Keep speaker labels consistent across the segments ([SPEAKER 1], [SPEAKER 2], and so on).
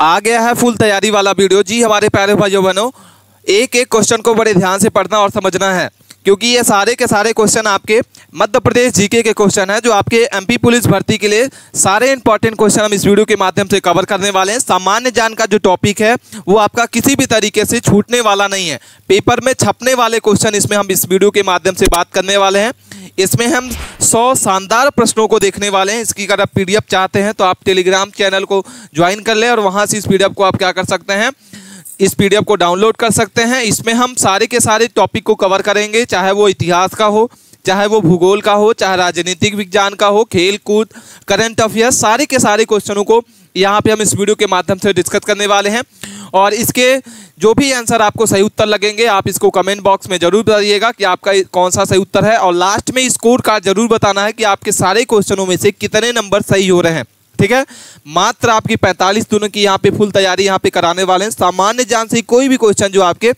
[SPEAKER 1] आ गया है फुल तैयारी वाला वीडियो। जी हमारे प्यारे भाइयों बहनों, एक एक क्वेश्चन को बड़े ध्यान से पढ़ना और समझना है, क्योंकि ये सारे के सारे क्वेश्चन आपके मध्य प्रदेश जीके के क्वेश्चन हैं, जो आपके एमपी पुलिस भर्ती के लिए सारे इंपॉर्टेंट क्वेश्चन हम इस वीडियो के माध्यम से कवर करने वाले हैं। सामान्य ज्ञान का जो टॉपिक है वो आपका किसी भी तरीके से छूटने वाला नहीं है। पेपर में छपने वाले क्वेश्चन इसमें हम इस वीडियो के माध्यम से बात करने वाले हैं। इसमें हम 100 शानदार प्रश्नों को देखने वाले हैं। इसकी अगर आप पीडीएफ चाहते हैं तो आप टेलीग्राम चैनल को ज्वाइन कर लें और वहाँ से इस पीडीएफ को आप क्या कर सकते हैं, इस पीडीएफ को डाउनलोड कर सकते हैं। इसमें हम सारे के सारे टॉपिक को कवर करेंगे, चाहे वो इतिहास का हो, चाहे वो भूगोल का हो, चाहे राजनीतिक विज्ञान का हो, खेल कूद, करंट अफेयर्स, सारे के सारे क्वेश्चनों को यहाँ पे हम इस वीडियो के माध्यम से डिस्कस करने वाले हैं। और इसके जो भी आंसर आपको सही उत्तर लगेंगे आप इसको कमेंट बॉक्स में जरूर बताइएगा कि आपका कौन सा सही उत्तर है, और लास्ट में स्कोर कार्ड जरूर बताना है कि आपके सारे क्वेश्चनों में से कितने नंबर सही हो रहे हैं। ठीक है, मात्र आपकी 45 दिनों की यहाँ पे फुल तैयारी यहाँ पे कराने वाले हैं। सामान्य ज्ञान से कोई भी क्वेश्चन जो आपके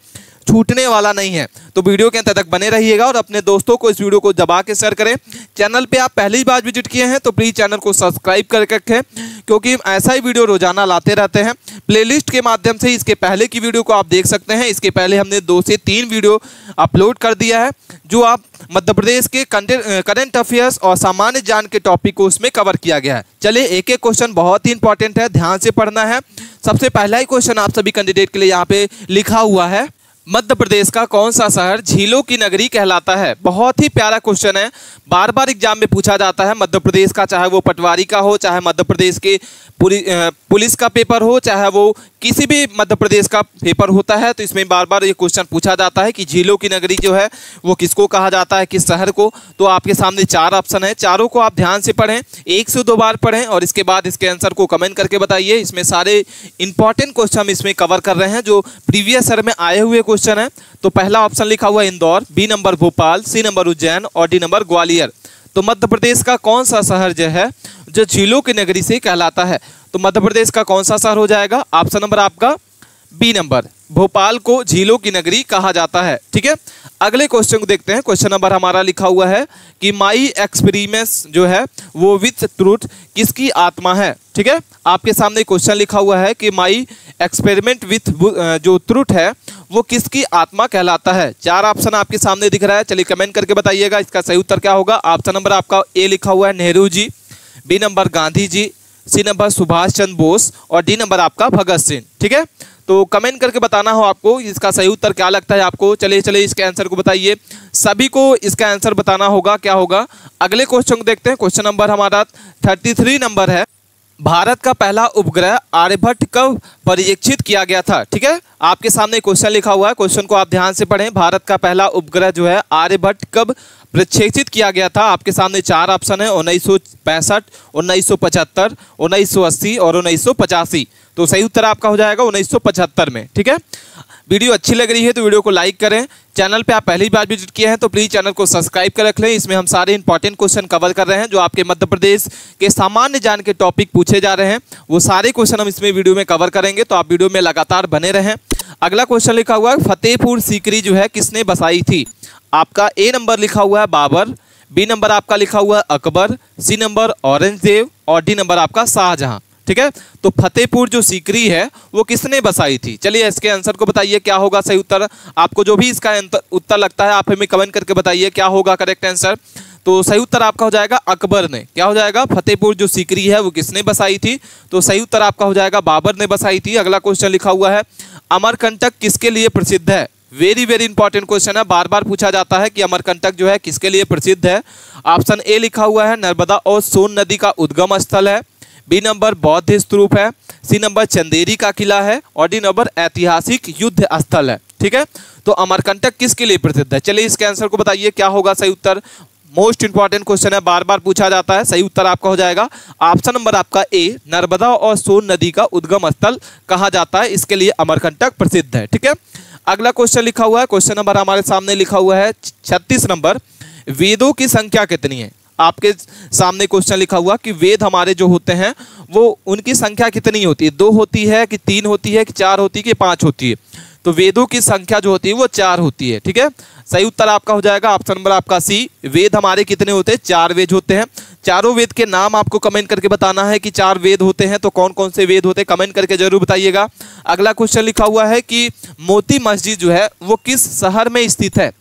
[SPEAKER 1] छूटने वाला नहीं है, तो वीडियो के अंत तक बने रहिएगा और अपने दोस्तों को इस वीडियो को दबा के शेयर करें। चैनल पे आप पहली बार विजिट किए हैं तो प्लीज़ चैनल को सब्सक्राइब करके रखें, क्योंकि ऐसा ही वीडियो रोजाना लाते रहते हैं। प्लेलिस्ट के माध्यम से इसके पहले की वीडियो को आप देख सकते हैं। इसके पहले हमने 2 से 3 वीडियो अपलोड कर दिया है, जो आप मध्य प्रदेश के करंट अफेयर्स और सामान्य ज्ञान के टॉपिक को उसमें कवर किया गया है। चलिए, एक एक क्वेश्चन बहुत ही इंपॉर्टेंट है, ध्यान से पढ़ना है। सबसे पहला ही क्वेश्चन आप सभी कैंडिडेट के लिए यहाँ पे लिखा हुआ है, मध्य प्रदेश का कौन सा शहर झीलों की नगरी कहलाता है। बहुत ही प्यारा क्वेश्चन है, बार बार एग्जाम में पूछा जाता है। मध्य प्रदेश का, चाहे वो पटवारी का हो, चाहे मध्य प्रदेश के पुलिस का पेपर हो, चाहे वो किसी भी मध्य प्रदेश का पेपर होता है, तो इसमें बार बार ये क्वेश्चन पूछा जाता है कि झीलों की नगरी जो है वो किसको कहा जाता है, किस शहर को। तो आपके सामने 4 ऑप्शन है, चारों को आप ध्यान से पढ़ें, 1 से 2 बार पढ़ें और इसके बाद इसके आंसर को कमेंट करके बताइए। इसमें सारे इंपॉर्टेंट क्वेश्चन हम इसमें कवर कर रहे हैं जो प्रीवियस ईयर में आए हुए क्वेश्चन है। तो पहला ऑप्शन लिखा हुआ है Indore, B number Bhopal, C number Ujjain और डी नंबर ग्वालियर। तो मध्य प्रदेश का कौन सा शहर जो है जो झीलों की नगरी से कहलाता है, तो मध्य प्रदेश का कौन सा शहर हो जाएगा? ऑप्शन नंबर आपका बी नंबर, भोपाल को झीलों की नगरी कहा जाता है। ठीक है, अगले क्वेश्चन को देखते हैं। क्वेश्चन नंबर हमारा लिखा हुआ है कि माई एक्सपेरिमेंट्स जो है वो विथ ट्रूथ किसकी आत्मा है। ठीक है, आपके सामने क्वेश्चन लिखा हुआ है कि माई एक्सपेरिमेंट विथ जो ट्रूथ है वो किसकी आत्मा कहलाता है। 4 ऑप्शन आपके सामने दिख रहा है, चलिए कमेंट करके बताइएगा इसका सही उत्तर क्या होगा। ऑप्शन नंबर आपका ए लिखा हुआ है नेहरू जी, बी नंबर गांधी जी, सी नंबर सुभाष चंद्र बोस और डी नंबर आपका भगत सिंह। ठीक है, तो कमेंट करके बताना हो आपको इसका सही उत्तर क्या लगता है आपको। चलिए इसके आंसर को बताइए, सभी को इसका आंसर बताना होगा क्या होगा। अगले क्वेश्चन को देखते हैं। क्वेश्चन नंबर हमारा 33 नंबर है, भारत का पहला उपग्रह आर्यभट्ट कब परीक्षित किया गया था। ठीक है, आपके सामने क्वेश्चन लिखा हुआ है, क्वेश्चन को आप ध्यान से पढ़ें। भारत का पहला उपग्रह जो है आर्यभट्ट कब प्रक्षेपित किया गया था। आपके सामने 4 ऑप्शन है, 1965, 1975, 1980 और 1985। तो सही उत्तर आपका हो जाएगा 1975 में। ठीक है, वीडियो अच्छी लग रही है तो वीडियो को लाइक करें। चैनल पे आप पहली बार विजिट किए हैं तो प्लीज़ चैनल को सब्सक्राइब कर रख लें। इसमें हम सारे इंपॉर्टेंट क्वेश्चन कवर कर रहे हैं जो आपके मध्य प्रदेश के सामान्य ज्ञान के टॉपिक पूछे जा रहे हैं, वो सारे क्वेश्चन हम इसमें वीडियो में कवर करेंगे, तो आप वीडियो में लगातार बने रहें। अगला क्वेश्चन लिखा हुआ है, फतेहपुर सीकरी जो है किसने बसाई थी। आपका ए नंबर लिखा हुआ है बाबर, बी नंबर आपका लिखा हुआ है अकबर, सी नंबर औरंगजेब और डी नंबर आपका शाहजहां। ठीक है, तो फतेहपुर जो सीकरी है वो किसने बसाई थी। चलिए इसके आंसर को बताइए क्या होगा सही उत्तर। आपको जो भी इसका उत्तर लगता है आप हमें कमेंट करके बताइए क्या होगा करेक्ट आंसर। तो सही उत्तर आपका हो जाएगा अकबर ने। क्या हो जाएगा? फतेहपुर जो सीकरी है वो किसने बसाई थी, तो सही उत्तर आपका हो जाएगा बाबर ने बसाई थी। अगला क्वेश्चन लिखा हुआ है, अमरकंटक किसके लिए प्रसिद्ध है। वेरी वेरी इंपॉर्टेंट क्वेश्चन है, बार बार पूछा जाता है कि अमरकंटक जो है किसके लिए प्रसिद्ध है। ऑप्शन ए लिखा हुआ है नर्मदा और सोन नदी का उद्गम स्थल है, बी नंबर बौद्ध स्तूप है, सी नंबर चंदेरी का किला है और डी नंबर ऐतिहासिक युद्ध स्थल है। ठीक है, तो अमरकंटक किसके लिए प्रसिद्ध है। चलिए इसके आंसर को बताइए क्या होगा सही उत्तर। मोस्ट इंपॉर्टेंट क्वेश्चन है, बार बार पूछा जाता है। सही उत्तर आपका हो जाएगा ऑप्शन नंबर आपका ए, नर्मदा और सोन नदी का उद्गम स्थल कहा जाता है, इसके लिए अमरकंटक प्रसिद्ध है। ठीक है, अगला क्वेश्चन लिखा हुआ है, क्वेश्चन नंबर हमारे सामने लिखा हुआ है 36 नंबर, वेदों की संख्या कितनी है। आपके सामने क्वेश्चन लिखा हुआ कि वेद हमारे जो होते हैं वो उनकी संख्या कितनी होती है, 2 होती है कि 3 होती है कि 4 होती है कि 5 होती है। तो वेदों की संख्या जो होती है वो 4 होती है। ठीक है, सही उत्तर आपका हो जाएगा ऑप्शन नंबर आपका सी। वेद हमारे कितने होते हैं? 4 वेद होते हैं। चारों वेद के नाम आपको कमेंट करके बताना है कि 4 वेद होते हैं तो कौन कौन से वेद होते हैं, कमेंट करके जरूर बताइएगा। अगला क्वेश्चन लिखा हुआ है कि मोती मस्जिद जो है वो किस शहर में स्थित है?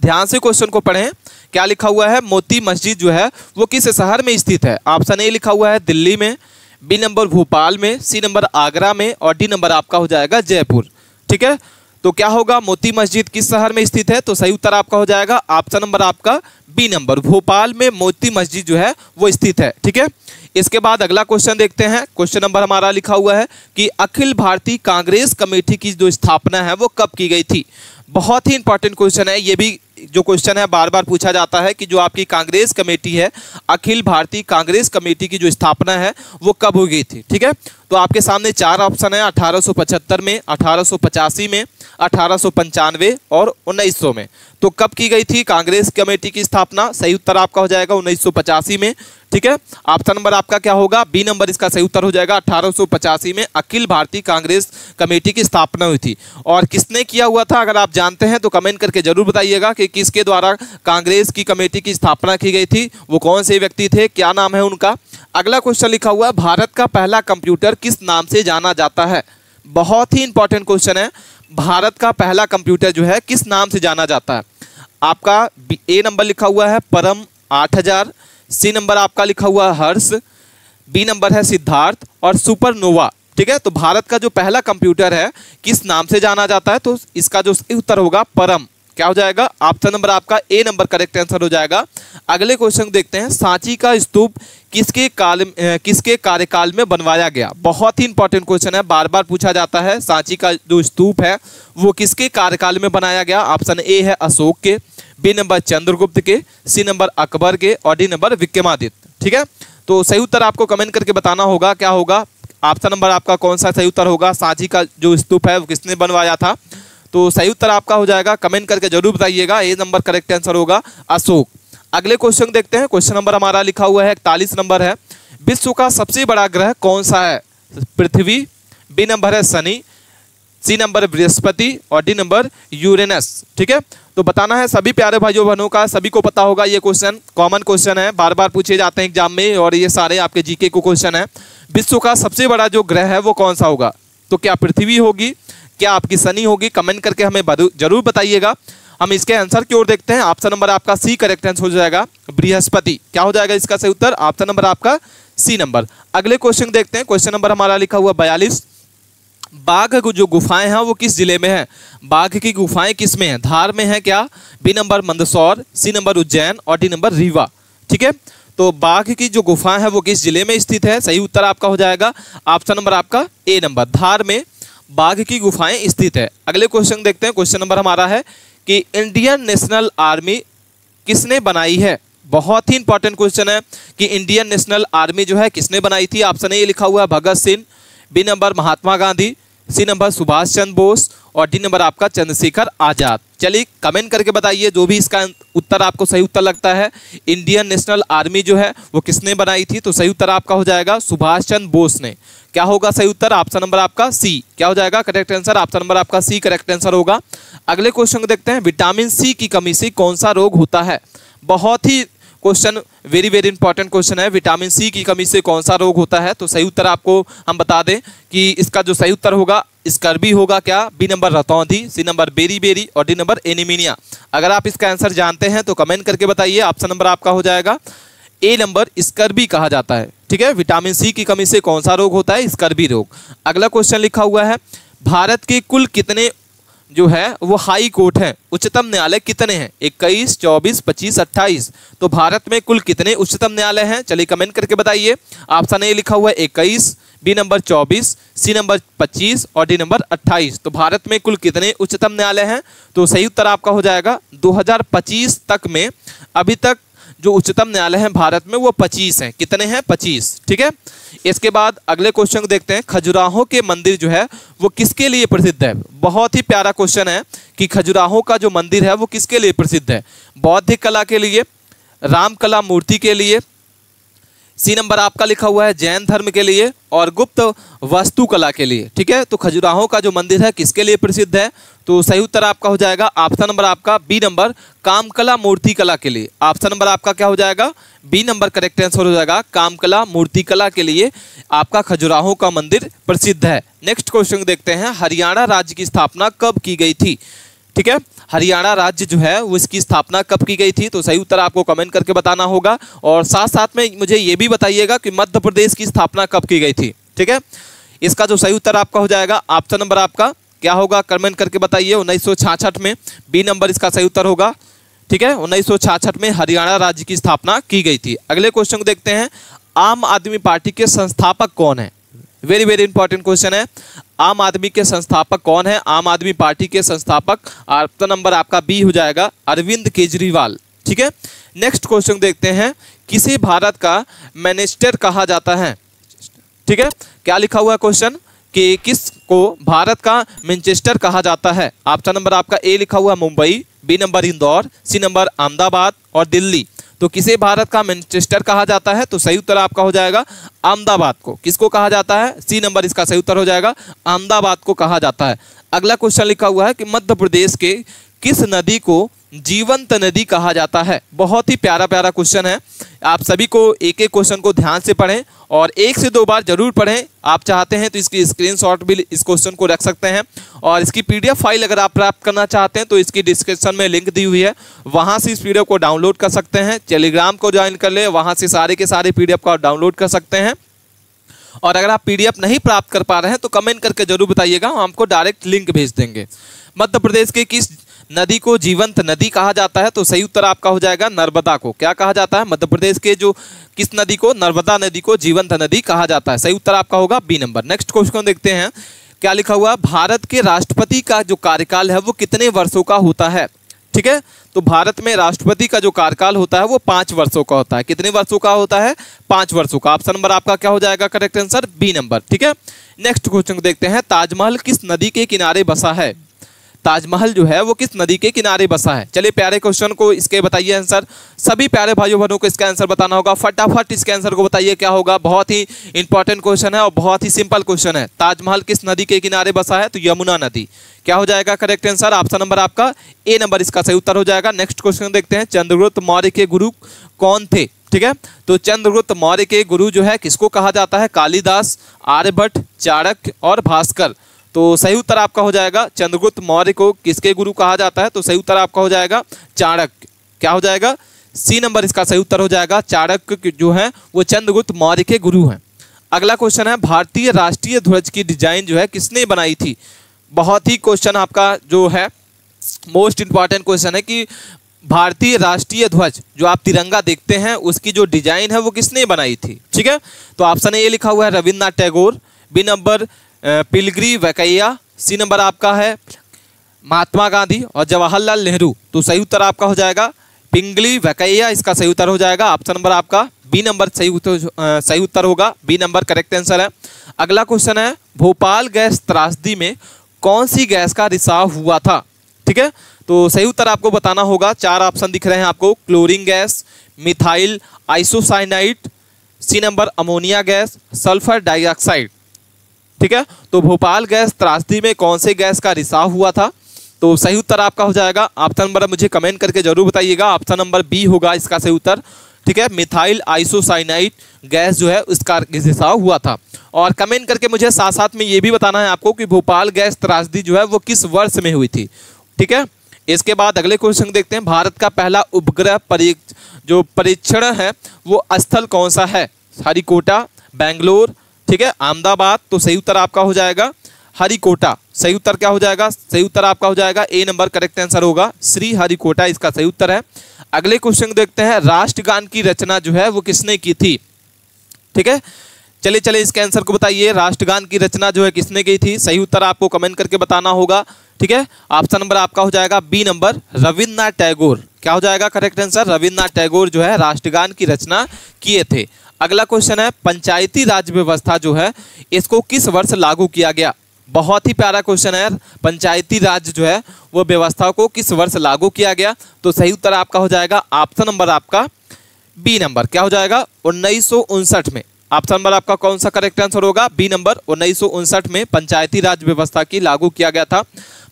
[SPEAKER 1] ध्यान से क्वेश्चन को पढ़ें। क्या लिखा हुआ है? मोती मस्जिद जो है वो किस शहर में स्थित है? ऑप्शन ए लिखा हुआ है दिल्ली में, बी नंबर भोपाल में, सी नंबर आगरा में और डी नंबर आपका हो जाएगा जयपुर। ठीक है, तो क्या होगा? मोती मस्जिद किस शहर में स्थित है? तो सही उत्तर आपका हो जाएगा ऑप्शन नंबर आपका बी नंबर, भोपाल में मोती मस्जिद जो है वो स्थित है। ठीक है, इसके बाद अगला क्वेश्चन देखते हैं। क्वेश्चन नंबर हमारा लिखा हुआ है कि अखिल भारतीय कांग्रेस कमेटी की जो स्थापना है वो कब की गई थी? बहुत ही इंपॉर्टेंट क्वेश्चन है ये भी। जो क्वेश्चन है बार बार पूछा जाता है कि जो आपकी कांग्रेस कमेटी है, अखिल भारतीय कांग्रेस कमेटी की जो स्थापना है वो कब हो गई थी? ठीक है, तो आपके सामने 4 ऑप्शन है, 1875 में, 1885 में, 1895 और 1900 में। तो कब की गई थी कांग्रेस कमेटी की स्थापना? सही उत्तर आपका हो जाएगा 1985 में। ठीक है, ऑप्शन नंबर आपका क्या होगा? बी नंबर इसका सही उत्तर हो जाएगा। 1885 में अखिल भारतीय कांग्रेस कमेटी की स्थापना हुई थी। और किसने किया हुआ था? अगर आप जानते हैं तो कमेंट करके जरूर बताइएगा कि किसके द्वारा कांग्रेस की कमेटी की स्थापना की गई थी, वो कौन से व्यक्ति थे, क्या नाम है उनका। अगला क्वेश्चन लिखा हुआ है भारत का पहला कंप्यूटर किस नाम से जाना जाता है? बहुत ही इंपॉर्टेंट क्वेश्चन है। भारत का पहला कंप्यूटर जो है किस नाम से जाना जाता है? आपका ए नंबर लिखा हुआ है परम 8000, सी नंबर आपका लिखा हुआ है हर्ष, बी नंबर है सिद्धार्थ और सुपरनोवा। ठीक है, तो भारत का जो पहला कंप्यूटर है किस नाम से जाना जाता है? तो इसका जो उत्तर होगा परम। क्या हो जाएगा? ऑप्शन नंबर आपका ए नंबर करेक्ट आंसर हो जाएगा। अगले क्वेश्चन देखते हैं। सांची का स्तूप किसके कार्यकाल में बनवाया गया? बहुत ही इंपॉर्टेंट क्वेश्चन है, बार बार पूछा जाता है। सांची का जो स्तूप है वो किसके कार्यकाल में बनाया गया? ऑप्शन ए है अशोक के, बी नंबर चंद्रगुप्त के, सी नंबर अकबर के और डी नंबर विक्रमादित्य। ठीक है, तो सही उत्तर आपको कमेंट करके बताना होगा। क्या होगा ऑप्शन नंबर आपका? कौन सा सही उत्तर होगा? सांची का जो स्तूप है वो किसने बनवाया था? तो सही उत्तर आपका हो जाएगा, कमेंट करके जरूर बताइएगा। ए नंबर करेक्ट आंसर होगा अशोक। अगले क्वेश्चन देखते हैं। क्वेश्चन नंबर हमारा लिखा हुआ है 41 नंबर है। विश्व का सबसे बड़ा ग्रह कौन सा है? पृथ्वी, बी नंबर है शनि, सी नंबर बृहस्पति और डी नंबर यूरेनस। ठीक है, तो बताना है सभी प्यारे भाइयों बहनों का, सभी को पता होगा ये क्वेश्चन, कॉमन क्वेश्चन है, बार बार पूछे जाते हैं एग्जाम में और ये सारे आपके जीके को क्वेश्चन है। विश्व का सबसे बड़ा जो ग्रह है वो कौन सा होगा? तो क्या पृथ्वी होगी, क्या आपकी शनि होगी? कमेंट करके हमें जरूर बताइएगा। हम इसके आंसर की ओर देखते हैं। ऑप्शन नंबर आपका सी करेक्ट आंसर हो जाएगा बृहस्पति। क्या हो जाएगा इसका सही उत्तर? ऑप्शन नंबर आपका सी नंबर। अगले क्वेश्चन देखते हैं। क्वेश्चन नंबर हमारा लिखा हुआ 42। बाघ जो गुफाएं हैं वो किस जिले में है? बाघ की गुफाएं किस में है? धार में है क्या? B number Mandsaur, C number Ujjain और डी नंबर रीवा। ठीक है, तो बाघ की जो गुफाएं है वो किस जिले में स्थित है? सही उत्तर आपका हो जाएगा ऑप्शन नंबर आपका ए नंबर, धार में बाघ की गुफाएं स्थित है। अगले क्वेश्चन देखते हैं। क्वेश्चन नंबर हमारा है कि इंडियन नेशनल आर्मी किसने बनाई है? बहुत ही इंपॉर्टेंट क्वेश्चन है कि इंडियन नेशनल आर्मी जो है किसने बनाई थी? ऑप्शन ए लिखा हुआ है भगत सिंह, बी नंबर महात्मा गांधी, सी नंबर सुभाष चंद्र बोस और डी नंबर आपका चंद्रशेखर आजाद। चलिए कमेंट करके बताइए जो भी इसका उत्तर आपको सही उत्तर लगता है। इंडियन नेशनल आर्मी जो है वो किसने बनाई थी? तो सही उत्तर आपका हो जाएगा सुभाष चंद्र बोस ने। क्या होगा सही उत्तर? ऑप्शन नंबर आपका सी। क्या हो जाएगा करेक्ट आंसर? ऑप्शन नंबर आपका सी करेक्ट आंसर होगा। अगले क्वेश्चन को देखते हैं। विटामिन सी की कमी से कौन सा रोग होता है? बहुत ही क्वेश्चन वेरी इंपॉर्टेंट क्वेश्चन है। विटामिन सी की कमी से कौन सा रोग होता है? तो सही उत्तर आपको हम बता दें कि इसका जो सही उत्तर होगा स्कर्वी होगा। क्या? बी नंबर रतौंधी, सी नंबर बेरी और डी नंबर एनीमिनिया। अगर आप इसका आंसर जानते हैं तो कमेंट करके बताइए। ऑप्शन नंबर आपका हो जाएगा ए नंबर, स्कर्वी कहा जाता है। ठीक है, विटामिन सी की कमी से कौन सा रोग होता है? स्कर्वी रोग। अगला क्वेश्चन लिखा हुआ है भारत के कुल कितने जो है वो हाई कोर्ट हैं, उच्चतम न्यायालय कितने हैं? 21, 24, 25, 28। तो भारत में कुल कितने उच्चतम न्यायालय हैं? चलिए कमेंट करके बताइए। ऑप्शन ए लिखा हुआ है 21, बी नंबर 24, सी नंबर 25 और डी नंबर 28। तो भारत में कुल कितने उच्चतम न्यायालय हैं? तो सही उत्तर आपका हो जाएगा 2025 तक में अभी तक जो उच्चतम न्यायालय है भारत में वो 25 हैं। कितने हैं? 25। ठीक है, इसके बाद अगले क्वेश्चन को देखते हैं। खजुराहो के मंदिर जो है वो किसके लिए प्रसिद्ध है? बहुत ही प्यारा क्वेश्चन है कि खजुराहो का जो मंदिर है वो किसके लिए प्रसिद्ध है? बौद्ध कला के लिए, राम कला मूर्ति के लिए, सी नंबर आपका लिखा हुआ है जैन धर्म के लिए और गुप्त वास्तुकला के लिए। ठीक है, तो खजुराहो का जो मंदिर है किसके लिए प्रसिद्ध है? तो सही उत्तर आपका हो जाएगा ऑप्शन नंबर आपका बी नंबर कामकला मूर्ति कला के लिए। ऑप्शन नंबर आपका क्या हो जाएगा? बी नंबर करेक्ट आंसर हो जाएगा, कामकला मूर्ति कला के लिए आपका खजुराहो का मंदिर प्रसिद्ध है। नेक्स्ट क्वेश्चन देखते हैं, हरियाणा राज्य की स्थापना कब की गई थी? ठीक है, हरियाणा राज्य जो है वो इसकी स्थापना कब की गई थी? तो सही उत्तर आपको कमेंट करके बताना होगा और साथ साथ में मुझे ये भी बताइएगा कि मध्य प्रदेश की स्थापना कब की गई थी। ठीक है, इसका जो सही उत्तर आपका हो जाएगा ऑप्शन नंबर आपका क्या होगा? कमेंट करके बताइए। 1966 में बी नंबर इसका सही उत्तर होगा। ठीक है, 1966 में हरियाणा राज्य की स्थापना की गई थी। अगले क्वेश्चन को देखते हैं, आम आदमी पार्टी के संस्थापक कौन है? वेरी वेरी इंपॉर्टेंट क्वेश्चन है, आम आदमी के संस्थापक कौन है? आम आदमी पार्टी के संस्थापक ऑप्शन नंबर आपका बी हो जाएगा, अरविंद केजरीवाल। ठीक है, नेक्स्ट क्वेश्चन देखते हैं, किसे भारत का मैनचेस्टर कहा जाता है? ठीक है, क्या लिखा हुआ है क्वेश्चन कि किसको भारत का मैनचेस्टर कहा जाता है? ऑप्शन नंबर आपका ए लिखा हुआ Mumbai, B number Indore, C number Ahmedabad और दिल्ली। तो किसे भारत का मैनचेस्टर कहा जाता है? तो सही उत्तर आपका हो जाएगा अहमदाबाद को। किसको कहा जाता है? सी नंबर इसका सही उत्तर हो जाएगा, अहमदाबाद को कहा जाता है। अगला क्वेश्चन लिखा हुआ है कि मध्य प्रदेश के किस नदी को जीवंत नदी कहा जाता है? बहुत ही प्यारा प्यारा क्वेश्चन है। आप सभी को एक एक क्वेश्चन को ध्यान से पढ़ें और 1 से 2 बार जरूर पढ़ें। आप चाहते हैं तो इसकी स्क्रीनशॉट भी इस क्वेश्चन को रख सकते हैं और इसकी पीडीएफ फाइल अगर आप प्राप्त करना चाहते हैं तो इसकी डिस्क्रिप्शन में लिंक दी हुई है, वहां से इस पीडीएफ को डाउनलोड कर सकते हैं। टेलीग्राम को ज्वाइन कर ले, वहां से सारे के सारे पीडीएफ को डाउनलोड कर सकते हैं। और अगर आप पीडीएफ नहीं प्राप्त कर पा रहे हैं तो कमेंट करके जरूर बताइएगा, हम आपको डायरेक्ट लिंक भेज देंगे। मध्य प्रदेश के किस नदी को जीवंत नदी कहा जाता है? तो सही उत्तर आपका हो जाएगा नर्मदा को। क्या कहा जाता है? मध्य प्रदेश के जो किस नदी को, नर्मदा नदी को जीवंत नदी कहा जाता है। सही उत्तर आपका होगा बी नंबर। नेक्स्ट क्वेश्चन देखते हैं, क्या लिखा हुआ? भारत के राष्ट्रपति का जो कार्यकाल है वो कितने वर्षों का होता है? ठीक है, तो भारत में राष्ट्रपति का जो कार्यकाल होता है वो 5 वर्षों का होता है। कितने वर्षों का होता है? 5 वर्षों का। ऑप्शन नंबर आपका क्या हो जाएगा? Correct answer B number. ठीक है, नेक्स्ट क्वेश्चन देखते हैं, ताजमहल किस नदी के किनारे बसा है? ताजमहल जो है वो किस नदी के किनारे बसा है? चलिए प्यारे क्वेश्चन को इसके बताइए आंसर। सभी प्यारे भाइयों बहनों को इसका आंसर बताना होगा। फटाफट इसके आंसर को बताइए क्या होगा। बहुत ही इंपॉर्टेंट क्वेश्चन है और बहुत ही सिंपल क्वेश्चन है। ताजमहल किस नदी के किनारे बसा है? तो यमुना नदी। क्या हो जाएगा करेक्ट आंसर? ऑप्शन नंबर आपका ए नंबर इसका सही उत्तर हो जाएगा। नेक्स्ट क्वेश्चन देखते हैं, चंद्रगुप्त मौर्य के गुरु कौन थे? ठीक है, तो चंद्रगुप्त मौर्य के गुरु जो है किसको कहा जाता है? कालिदास, आर्यभट्ट, चाणक्य और भास्कर। तो सही उत्तर आपका हो जाएगा, चंद्रगुप्त मौर्य को किसके गुरु कहा जाता है? तो सही उत्तर आपका हो जाएगा चाणक्य। क्या हो जाएगा? सी नंबर इसका सही उत्तर हो जाएगा। चाणक्य जो है वो चंद्रगुप्त मौर्य के गुरु हैं। अगला क्वेश्चन है, भारतीय राष्ट्रीय ध्वज की डिजाइन जो है किसने बनाई थी? बहुत ही क्वेश्चन आपका जो है मोस्ट इंपॉर्टेंट क्वेश्चन है कि भारतीय राष्ट्रीय ध्वज जो आप तिरंगा देखते हैं उसकी जो डिजाइन है वो किसने बनाई थी? ठीक है, तो ऑप्शन ए लिखा हुआ है Rabindranath Tagore, B number Pingali Venkayya, C number आपका है महात्मा गांधी और जवाहरलाल नेहरू। तो सही उत्तर आपका हो जाएगा पिंगली वैकेया, इसका सही उत्तर हो जाएगा। ऑप्शन नंबर आपका बी नंबर सही उत्तर होगा, बी नंबर करेक्ट आंसर है। अगला क्वेश्चन है, भोपाल गैस त्रासदी में कौन सी गैस का रिसाव हुआ था? ठीक है, तो सही उत्तर आपको बताना होगा। 4 ऑप्शन दिख रहे हैं आपको, chlorine gas, methyl isocyanide, C number ammonia gas, sulphur dioxide. ठीक है, तो भोपाल गैस त्रासदी में कौन से गैस का रिसाव हुआ था? तो सही उत्तर आपका हो जाएगा, ऑप्शन नंबर मुझे कमेंट करके जरूर बताइएगा, ऑप्शन नंबर बी होगा इसका सही उत्तर। ठीक है, मिथाइल आइसोसाइनाइड गैस जो है उसका रिसाव हुआ था। और कमेंट करके मुझे साथ साथ में ये भी बताना है आपको कि भोपाल गैस त्रासदी जो है वो किस वर्ष में हुई थी। ठीक है, इसके बाद अगले क्वेश्चन देखते हैं, भारत का पहला उपग्रह परीक्षण है वो स्थल कौन सा है? हरिकोटा, बेंगलोर, ठीक है, अहमदाबाद। तो सही उत्तर आपका हो जाएगा हरिकोटा। सही उत्तर क्या हो जाएगा? सही उत्तर आपका हो जाएगा ए नंबर करेक्ट आंसर होगा, श्री हरिकोटा इसका सही उत्तर है। अगले क्वेश्चन देखते हैं, राष्ट्रगान की रचना जो है वो किसने की थी? ठीक है, चलिए इसके आंसर को बताइए, राष्ट्रगान की रचना जो है किसने की थी? सही उत्तर आपको कमेंट करके बताना होगा। ठीक है, ऑप्शन नंबर आपका हो जाएगा बी नंबर रविन्द्रनाथ टैगोर। क्या हो जाएगा करेक्ट आंसर? रविन्द्रनाथ टैगोर जो है राष्ट्रगान की रचना किए थे। अगला क्वेश्चन है, पंचायती राज व्यवस्था जो है इसको किस वर्ष लागू किया गया? बहुत ही प्यारा क्वेश्चन है, पंचायती राज जो है वो व्यवस्था को किस वर्ष लागू किया गया? तो सही उत्तर आपका हो जाएगा ऑप्शन नंबर आपका बी नंबर। क्या हो जाएगा? 1959 में। ऑप्शन नंबर आपका कौन सा करेक्ट आंसर होगा? B number. 1959 में पंचायती राज व्यवस्था की लागू किया गया था।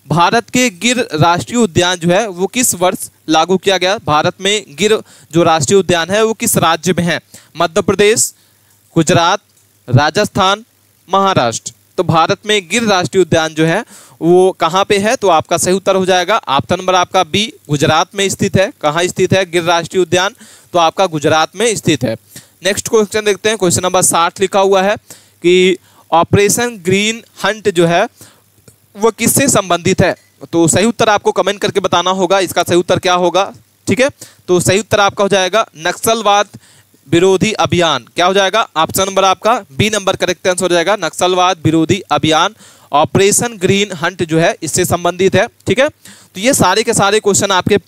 [SPEAKER 1] भारत के गिर राष्ट्रीय उद्यान जो है वो किस वर्ष लागू किया गया? भारत में गिर जो राष्ट्रीय उद्यान है वो किस राज्य में है? मध्य प्रदेश, गुजरात, राजस्थान, महाराष्ट्र। तो भारत में गिर राष्ट्रीय उद्यान जो है वो कहाँ पे है? तो आपका सही उत्तर हो जाएगा ऑप्शन नंबर आपका बी, गुजरात में स्थित है। कहाँ स्थित है गिर राष्ट्रीय उद्यान? तो आपका गुजरात में स्थित है। नेक्स्ट क्वेश्चन देखते हैं। क्वेश्चन नंबर 60 लिखा हुआ है कि ऑपरेशन ग्रीन हंट जो है वो किससे संबंधित है? तो सही उत्तर आपको कमेंट करके बताना होगा। इसका सही उत्तर क्या होगा? ठीक है, तो सही उत्तर आपका हो जाएगा नक्सलवाद विरोधी अभियान। क्या हो जाएगा? ऑप्शन नंबर आपका बी नंबर करेक्ट आंसर हो जाएगा। नक्सलवाद विरोधी अभियान ऑपरेशन ग्रीन हंट जो है इससे संबंधित है। ठीक है, तो ये सारे के सारे क्वेश्चन आपके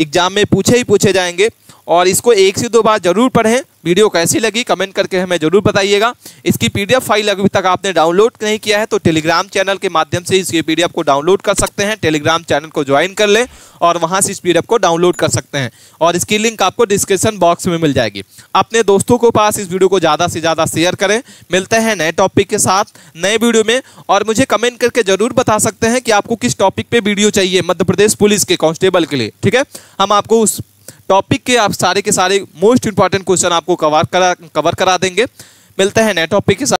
[SPEAKER 1] एग्जाम में पूछे ही पूछे जाएंगे और इसको 1 से 2 बार जरूर पढ़ें। वीडियो कैसी लगी कमेंट करके हमें जरूर बताइएगा। इसकी पीडीएफ फाइल अभी तक आपने डाउनलोड नहीं किया है तो टेलीग्राम चैनल के माध्यम से इसकी पीडीएफ को डाउनलोड कर सकते हैं। टेलीग्राम चैनल को ज्वाइन कर लें और वहां से इस पीडीएफ को डाउनलोड कर सकते हैं और इसकी लिंक आपको डिस्क्रिप्शन बॉक्स में मिल जाएगी। अपने दोस्तों को पास इस वीडियो को ज़्यादा से ज़्यादा शेयर करें। मिलते हैं नए टॉपिक के साथ नए वीडियो में और मुझे कमेंट करके जरूर बता सकते हैं कि आपको किस टॉपिक पे वीडियो चाहिए मध्य प्रदेश पुलिस के कांस्टेबल के लिए। ठीक है, हम आपको उस टॉपिक के आप सारे के सारे मोस्ट इंपॉर्टेंट क्वेश्चन आपको कवर करा देंगे। मिलते हैं नए टॉपिक के साथ।